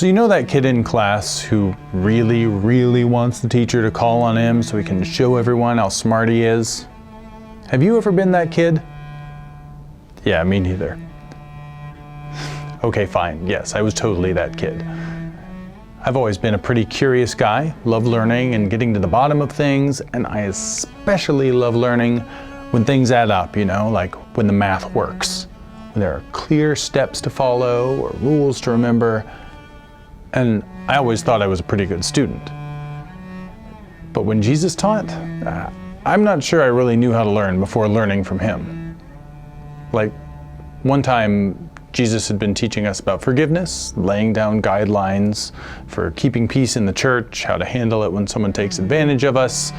So you know that kid in class who really, really wants the teacher to call on him so he can show everyone how smart he is? Have you ever been that kid? Yeah, me neither. Okay, fine. Yes, I was totally that kid. I've always been a pretty curious guy, love learning and getting to the bottom of things, and I especially love learning when things add up, like when the math works, when there are clear steps to follow or rules to remember, and I always thought I was a pretty good student. But when Jesus taught, I'm not sure I really knew how to learn before learning from him. Like, one time, Jesus had been teaching us about forgiveness, laying down guidelines for keeping peace in the church, how to handle it when someone takes advantage of us.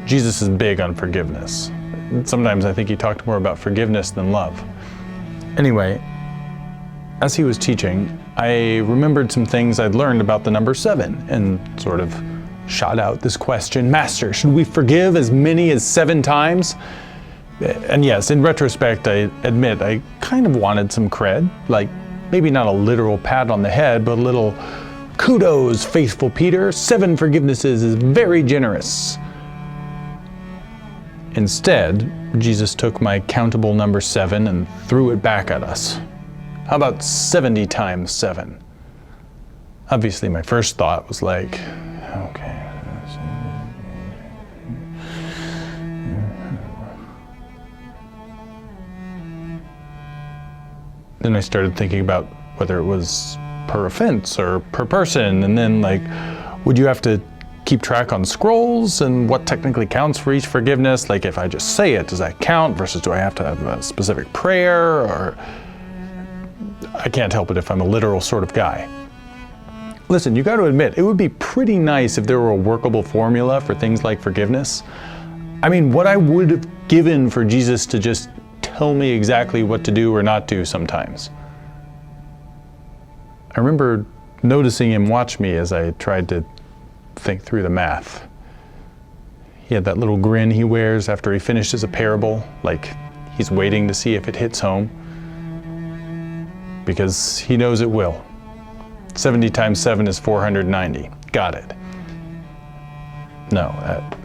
Jesus is big on forgiveness. Sometimes I think he talked more about forgiveness than love. Anyway, as he was teaching, I remembered some things I'd learned about the number 7 and sort of shot out this question, Master, should we forgive as many as 7 times? And yes, in retrospect, I admit I kind of wanted some cred, like maybe not a literal pat on the head, but a little kudos, faithful Peter, 7 forgivenesses is very generous. Instead, Jesus took my countable number 7 and threw it back at us. How about 70 times 7? Obviously, my first thought was like, okay. Then I started thinking about whether it was per offense or per person, and then would you have to keep track on scrolls and what technically counts for each forgiveness? Like if I just say it, does that count versus do I have to have a specific prayer? Or I can't help it if I'm a literal sort of guy. Listen, you got to admit, it would be pretty nice if there were a workable formula for things like forgiveness. I mean, what I would have given for Jesus to just tell me exactly what to do or not do sometimes. I remember noticing him watch me as I tried to think through the math. He had that little grin he wears after he finishes a parable, like he's waiting to see if it hits home. Because he knows it will. 70 times 7 is 490. Got it. No,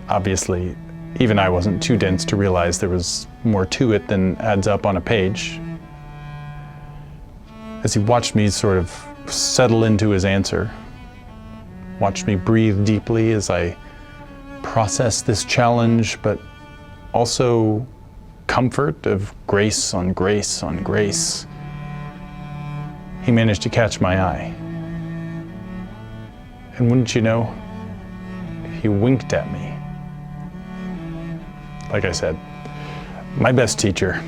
obviously, even I wasn't too dense to realize there was more to it than adds up on a page. As he watched me sort of settle into his answer, watched me breathe deeply as I processed this challenge, but also comfort of grace on grace on grace, he managed to catch my eye. And wouldn't you know, he winked at me. Like I said, my best teacher.